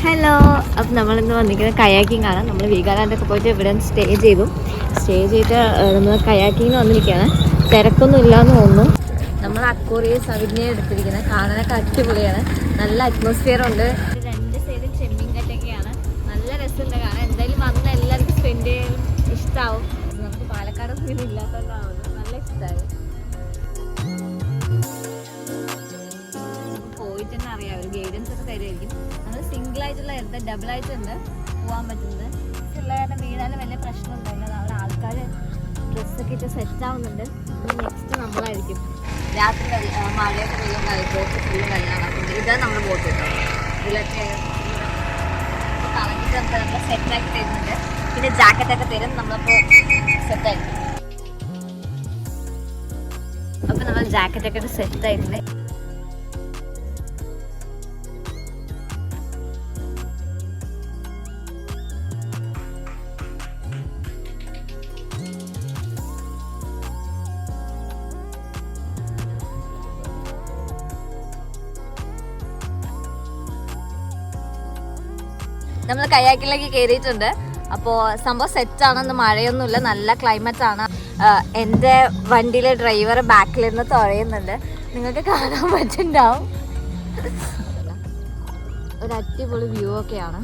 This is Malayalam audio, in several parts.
ഹലോ, അപ്പം നമ്മളിന്ന് വന്നിരിക്കുന്നത് കയാക്കിംഗ് ആണ്. നമ്മൾ വീഗാലാൻഡൊക്കെ പോയിട്ട് ഇവിടെ സ്റ്റേ ചെയ്ത് നമ്മൾ കയാക്കിങ്ങിന് വന്നിരിക്കുകയാണ്. തിരക്കൊന്നും ഇല്ലയെന്ന് തോന്നുന്നു. നമ്മൾ അക്വേറിയം അവിനെയാണ് എടുത്തിരിക്കുന്നത്. കാണാനൊക്കെ അടിപൊളിയാണ്, നല്ല അറ്റ്മോസ്ഫിയർ ഉണ്ട്. രണ്ട് സൈഡും ചെമ്മീൻ കറ്റൊക്കെയാണ്, നല്ല രസമുണ്ട് കാണാൻ. എന്തായാലും വന്ന് എല്ലാവർക്കും സ്പെൻഡ് ചെയ്യാൻ ഇഷ്ടമാവും. നമുക്ക് പാലക്കാടൊന്നും ഇത് ഇല്ലാത്തതുകൊണ്ടാവുന്നു, നല്ല ഇഷ്ടമായി. പോയിട്ട് തന്നെ അറിയാം, ഒരു ഗൈഡൻസ് ഒക്കെ തരുമായിരിക്കും. നമ്മൾ സിംഗിൾ ആയിട്ടുള്ള ഡബിൾ ആയിട്ടുണ്ട് പോകാൻ പറ്റുന്നത്. പിള്ളേരുടെ വീടാലും വലിയ പ്രശ്നമൊന്നുമില്ല. അവിടെ ആൾക്കാർ ഡ്രസ്സൊക്കെ ഇട്ട് സെറ്റ് ആവുന്നുണ്ട്. നെക്സ്റ്റ് നമ്മളായിരിക്കും. രാത്രി മഴയൊക്കെ പെയ്യുമ്പോൾ ബോട്ട് ഫുള്ള് വെള്ളമാണ്. അപ്പം ഇതാണ് നമ്മുടെ ബോട്ട് കിട്ടും. ഇതിലൊക്കെ കളഞ്ഞിട്ട് നമുക്ക് നമ്മൾ സെറ്റാക്കി തരുന്നുണ്ട്. പിന്നെ ജാക്കറ്റൊക്കെ തരും, നമ്മളിപ്പോൾ സെറ്റായിരിക്കും. അപ്പം നമ്മൾ ജാക്കറ്റൊക്കെ ഇട്ട് സെറ്റായിട്ടുണ്ട്. നമ്മൾ കയാക്കിലേക്ക് കയറിയിട്ടുണ്ട്. അപ്പോൾ സംഭവം സെറ്റാണെന്ന്, മഴയൊന്നുമില്ല, നല്ല ക്ലൈമറ്റ് ആണ്. എൻ്റെ വണ്ടിയിലെ ഡ്രൈവർ ബാക്കിലിരുന്ന് തുഴയുന്നുണ്ട്, നിങ്ങൾക്ക് കാണാൻ പറ്റുന്നുണ്ടാവും. ഒരു അടിപൊളി വ്യൂ ഒക്കെയാണ്.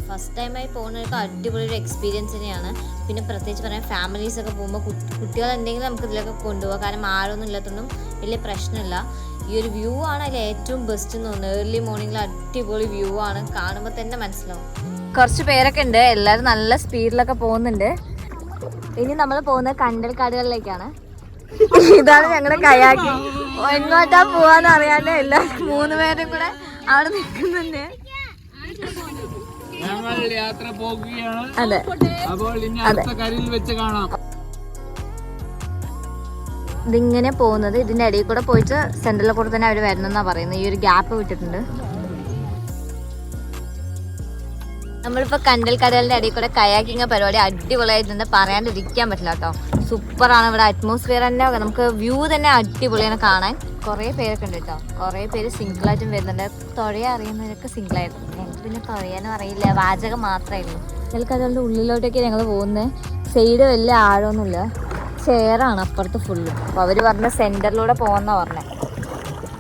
ഫസ്റ്റ് ടൈമായി പോകുന്നവർക്ക് അടിപൊളി ഒരു എക്സ്പീരിയൻസ് തന്നെയാണ്. പിന്നെ പ്രത്യേകിച്ച് പറയാൻ ഫാമിലീസൊക്കെ പോകുമ്പോൾ കുട്ടികൾ എന്തെങ്കിലും നമുക്ക് ഇതിലൊക്കെ കൊണ്ടുപോകാം. കാരണം ആഴമൊന്നും ഇല്ലാത്തതൊന്നും വലിയ പ്രശ്നമില്ല. ഈ ഒരു വ്യൂ ആണ് അതിൽ ഏറ്റവും ബെസ്റ്റ് എന്ന് തോന്നുന്നത്. ഏർലി മോർണിംഗിൽ അടിപൊളി വ്യൂ ആണ്, കാണുമ്പോൾ തന്നെ മനസ്സിലാവും. കുറച്ച് പേരൊക്കെ ഉണ്ട്, എല്ലാവരും നല്ല സ്പീഡിലൊക്കെ പോകുന്നുണ്ട്. ഇനി നമ്മൾ പോകുന്നത് കണ്ടൽക്കാടുകളിലേക്കാണ്. ഇതാണ് ഞങ്ങളുടെ കയാക്കി. എങ്ങോട്ടാ പോവാന്ന് അറിയാണ്ട് എല്ലാവരും 3 പേരും കൂടെ അവിടെ നിൽക്കുന്നുണ്ട്. യാത്ര പോകുകയാണ്. അതെ, അപ്പോൾ ഇനി അടുത്ത കരയിൽ വെച്ച് കാണാം. ഇതിങ്ങനെ പോകുന്നത് ഇതിന്റെ ഇടയിൽ കൂടെ പോയിട്ട് സെന്ററിൽ കൂടെ തന്നെ അവർ വരണമെന്നാ പറയുന്നത്. ഈ ഒരു ഗ്യാപ്പ് വിട്ടിട്ടുണ്ട്. നമ്മളിപ്പോൾ കണ്ടൽക്കടലിന്റെ ഇടയിൽ കൂടെ കയാക്കിങ് പരിപാടി അടിപൊളിയായിട്ടുണ്ട്, പറയാണ്ടിരിക്കാൻ പറ്റില്ല കേട്ടോ. സൂപ്പറാണ് ഇവിടെ, അറ്റ്മോസ്ഫിയർ തന്നെ, നമുക്ക് വ്യൂ തന്നെ അടിപൊളിയാണ് കാണാൻ. കുറേ പേരൊക്കെ ഉണ്ട് കേട്ടോ, കുറേ പേര് സിംഗിളായിട്ടും വരുന്നുണ്ട്. തുഴയാൻ അറിയുന്നവരൊക്കെ സിംഗിളായിട്ട്, ഞങ്ങൾക്ക് പിന്നെ തുഴയാനും അറിയില്ല, വാചകം മാത്രമേ ഉള്ളൂ. കണ്ടൽക്കടലിന്റെ ഉള്ളിലോട്ടൊക്കെ ഞങ്ങൾ പോകുന്നത്. സൈഡ് വലിയ ആഴമൊന്നുമില്ല, ചെയറാണ് അപ്പുറത്ത് ഫുള്ള്. അപ്പോൾ അവർ പറഞ്ഞ സെൻറ്ററിലൂടെ പോകുമെന്നാണ് പറഞ്ഞത്.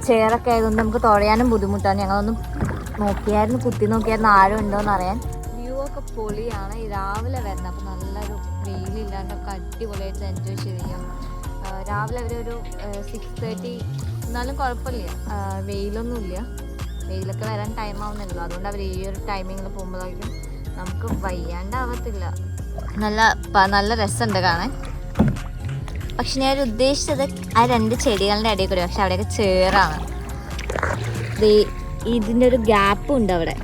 ചെയറൊക്കെ ആയതുകൊണ്ട് നമുക്ക് തുഴയാനും ബുദ്ധിമുട്ടാണ്. ഞങ്ങളൊന്നും നോക്കിയായിരുന്നു, കുത്തി നോക്കിയായിരുന്നു ആഴം ഉണ്ടോയെന്ന് അറിയാൻ. വ്യൂ ഒക്കെ പൊളിയാണ്. രാവിലെ വരണം, അപ്പോൾ നല്ലൊരു വെയിലില്ലാണ്ടൊക്കെ അടിപൊളിയായിട്ട് എൻജോയ് ചെയ്യാം. രാവിലെ അവരൊരു 6:30, എന്നാലും കുഴപ്പമില്ല, വെയിലൊന്നുമില്ല. വെയിലൊക്കെ വരാൻ ടൈം ആവുന്നില്ല, അതുകൊണ്ട് അവർ ഈ ഒരു ടൈമിങ്ങിൽ പോകുമ്പോഴേക്കും നമുക്ക് വയ്യാണ്ടാവത്തില്ല. നല്ല രസമുണ്ട് കാണാൻ. പക്ഷെ ഞാൻ ഉദ്ദേശിച്ചത് ആ 2 ചെടികളുടെ ഇടയിൽ കൂടി, പക്ഷെ അവിടെയൊക്കെ ചേറാണ്. ഇതിൻ്റെ ഒരു ഗ്യാപ്പും ഉണ്ട് അവിടെ,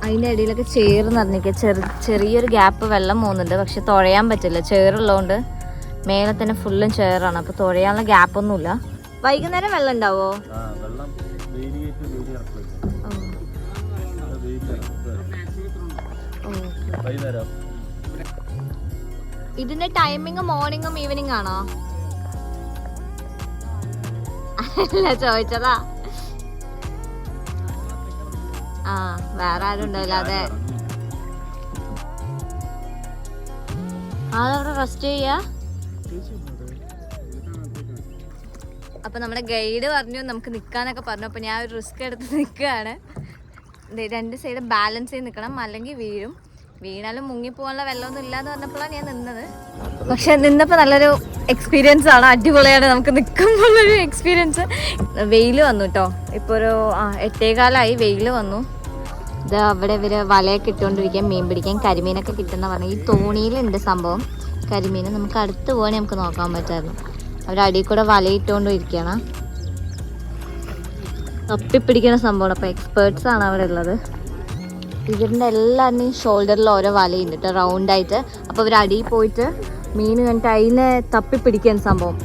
അതിൻ്റെ ഇടയിലൊക്കെ ചേറ് നിറഞ്ഞിരിക്കുക. ചെറിയൊരു ഗ്യാപ്പ് വെള്ളം പോകുന്നുണ്ട്, പക്ഷെ തുഴയാൻ പറ്റില്ല, ചേറുള്ളതുകൊണ്ട്. മേലെ തന്നെ ഫുള്ളും ചേറാണ്, അപ്പോൾ തുഴയാനുള്ള ഗ്യാപ്പൊന്നുമില്ല. വൈകുന്നേരം വെള്ളം ഉണ്ടാവോ? ഇതിന്റെ ടൈമിങ് മോർണിംഗും ഈവനിങ് ആണോ? അല്ല, ചോദിച്ചതാ. ആ, വേറെ ആരും ഉണ്ടാവില്ല. അതെ, ആളവിടെ റെസ്റ്റ് ചെയ്യാ. അപ്പൊ നമ്മുടെ ഗൈഡ് പറഞ്ഞു നമുക്ക് നിക്കാന്നൊക്കെ പറഞ്ഞു. അപ്പൊ ഞാൻ ഒരു റിസ്ക് എടുത്ത് നിൽക്കുകയാണ്. 2 സൈഡ് ബാലൻസ് ചെയ്ത് നിൽക്കണം, അല്ലെങ്കിൽ വീണാലും മുങ്ങിപ്പോകാനുള്ള വെള്ളമൊന്നും ഇല്ലാന്ന് പറഞ്ഞപ്പോഴാണ് ഞാൻ നിന്നത്. പക്ഷെ നിന്നപ്പോൾ നല്ലൊരു എക്സ്പീരിയൻസ് ആണ്, അടിപൊളിയാണ്. നമുക്ക് നിൽക്കുമ്പോഴൊരു എക്സ്പീരിയൻസ്. വെയിൽ വന്നു കേട്ടോ, ഇപ്പോൾ ഒരു 8:15 വെയിൽ വന്നു. ഇത് അവിടെ ഇവർ വലയൊക്കെ ഇട്ടുകൊണ്ടിരിക്കാൻ, മീൻ പിടിക്കാൻ കരിമീനൊക്കെ കിട്ടുന്ന പറഞ്ഞു. ഈ തോണിയിലുണ്ട് സംഭവം കരിമീൻ, നമുക്ക് അടുത്ത് പോകണേ നമുക്ക് നോക്കാൻ പറ്റായിരുന്നു. അവരടിയിൽ കൂടെ വലയിട്ടുകൊണ്ടിരിക്കുകയാണ്, തപ്പിപ്പിടിക്കുന്ന സംഭവമാണ്. അപ്പോൾ എക്സ്പേർട്സ് ആണ് അവിടെ ഉള്ളത്. ഇവരുടെ എല്ലാവരുടെയും ഷോൾഡറിൽ ഓരോ വലയുണ്ട് കേട്ടോ, റൗണ്ടായിട്ട്. അപ്പോൾ അവർ അടിയിൽ പോയിട്ട് മീൻ കണ്ടിട്ട് അതിനെ തപ്പിപ്പിടിക്കാൻ സംഭവം.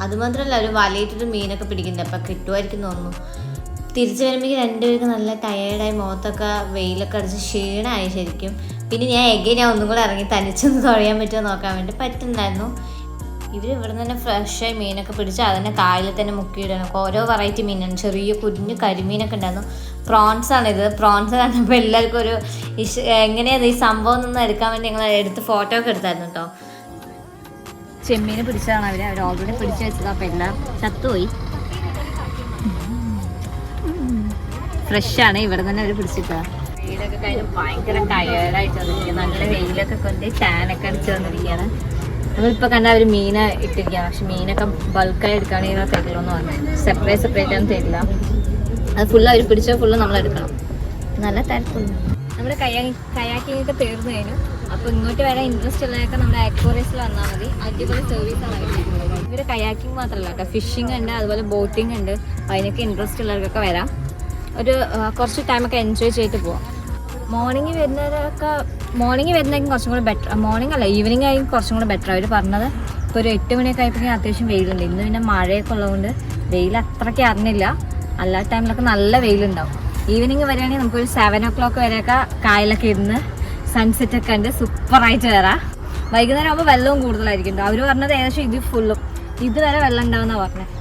അതുമാത്രമല്ല, അവർ വലയിട്ടിട്ട് മീനൊക്കെ പിടിക്കുന്നുണ്ട്. അപ്പം കിട്ടുമായിരിക്കും തോന്നുന്നു. തിരിച്ചു വരുമ്പോഴേക്കും 2 പേർക്ക് നല്ല ടയേർഡായി, മുഖത്തൊക്കെ വെയിലൊക്കെ അടിച്ച് ക്ഷീണമായി ശരിക്കും. പിന്നെ ഞാൻ ഒന്നും കൂടെ ഇറങ്ങി തനിച്ചൊന്ന് തുഴയാൻ പറ്റുമോ നോക്കാൻ വേണ്ടി പറ്റുന്നുണ്ടായിരുന്നു. ഇവർ ഇവിടെ തന്നെ ഫ്രഷായി മീനൊക്കെ പിടിച്ച് അതിനെ കായലിൽ തന്നെ മുക്കിയിടണം. ഓരോ വെറൈറ്റി മീനാണ്, ചെറിയ കുഞ്ഞു കരിമീനൊക്കെ ഉണ്ടായിരുന്നു. പ്രോൺസ് ആണിത്. പ്രോൺസ് കണ്ടപ്പോൾ എല്ലാവർക്കും ഒരു എങ്ങനെയാണ് ഈ സംഭവം നിന്ന് എടുക്കാൻ വേണ്ടി ഞങ്ങൾ എടുത്ത് ഫോട്ടോ ഒക്കെ എടുത്തായിരുന്നു കേട്ടോ. ചെമ്മീനെ പിടിച്ചതാണ് അവർ ഓൾറെഡി പിടിച്ച് വെച്ചത്. അപ്പം എല്ലാം ചത്തുപോയി. ഫ്രഷാണ്, ഇവിടെ തന്നെ അവർ പിടിച്ചിട്ടാണ്. വെയിലൊക്കെ കഴിഞ്ഞ് ഭയങ്കര ടയേർഡായിട്ട് വന്നിരിക്കുകയാണ്. നല്ല വെയിലൊക്കെ കൊണ്ട് ടാനൊക്കെ അടിച്ച് വന്നിരിക്കുകയാണ്. നമ്മളിപ്പോൾ കണ്ട അവർ മീനെ ഇട്ടിരിക്കുകയാണ്. പക്ഷെ മീനൊക്കെ ബൾക്കായി എടുക്കുകയാണെങ്കിൽ തരില്ല എന്ന് പറഞ്ഞു. സെപ്പറേറ്റ് ഒന്നും തരില്ല. അത് ഫുള്ള് അവർ പിടിച്ചാൽ ഫുള്ള് നമ്മൾ എടുക്കണം. നല്ല തിരക്കുണ്ട്. നമ്മുടെ കയാക്കിങ്ങൊക്കെ തീർന്നു കഴിഞ്ഞു. അപ്പോൾ ഇങ്ങോട്ട് വരാൻ ഇൻട്രസ്റ്റ് ഉള്ളതൊക്കെ നമ്മുടെ അക്വേറിയസിൽ വന്നാൽ മതി. അടിപൊളി സർവീസാണ് വരുന്നത്. ഇവർ കയാക്കിങ് മാത്രമല്ല കേട്ടോ, ഫിഷിംഗ് ഉണ്ട്, അതുപോലെ ബോട്ടിംഗ് ഉണ്ട്. അതിനൊക്കെ ഇൻട്രസ്റ്റ് ഉള്ളവർക്കൊക്കെ വരാം. ഒരു കുറച്ച് ടൈമൊക്കെ എൻജോയ് ചെയ്തിട്ട് പോവാം. മോർണിംഗ് വരുന്നതായിരിക്കും കുറച്ചും കൂടെ ബെറ്റർ. മോർണിംഗ് അല്ല, ഈവനിങ് ആയിരിക്കും കുറച്ചും കൂടെ ബെറ്റർ. അവർ പറഞ്ഞത് ഇപ്പോൾ ഒരു 8 മണിയൊക്കെ ആയപ്പോഴേക്കും അത്യാവശ്യം വെയിലുണ്ട്. ഇന്ന് പിന്നെ മഴയൊക്കെ ഉള്ളതുകൊണ്ട് വെയിൽ അത്രയ്ക്ക് അറിഞ്ഞില്ല. അല്ലാത്ത ടൈമിലൊക്കെ നല്ല വെയിലുണ്ടാവും. ഈവനിങ് വരികയാണെങ്കിൽ നമുക്കൊരു 7 o'clock വരെയൊക്കെ കായലൊക്കെ ഇരുന്ന് സൺസെറ്റൊക്കെ ഉണ്ട് സൂപ്പറായിട്ട് വരാം. വൈകുന്നേരം ആകുമ്പോൾ വെള്ളവും കൂടുതലായിരിക്കും. അവർ പറഞ്ഞത് ഏകദേശം ഇത് ഫുള്ളും ഇതുവരെ വെള്ളം ഉണ്ടാവുമെന്നാണ് പറഞ്ഞത്.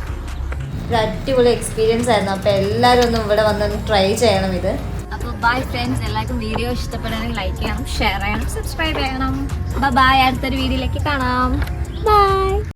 ഇത് അടിപൊളി എക്സ്പീരിയൻസ് ആയിരുന്നു. അപ്പോൾ എല്ലാവരും ഒന്നും ഇവിടെ വന്നൊന്ന് ട്രൈ ചെയ്യണം ഇത്. അപ്പോൾ ബൈ ഫ്രണ്ട്സ്, എല്ലാവർക്കും വീഡിയോ ഇഷ്ടപ്പെടുകയാണെങ്കിൽ ലൈക്ക് ചെയ്യണം, ഷെയർ ചെയ്യണം, സബ്സ്ക്രൈബ് ചെയ്യണം. ബൈ, അടുത്തൊരു വീഡിയോയിലേക്ക് കാണാം. ബൈ.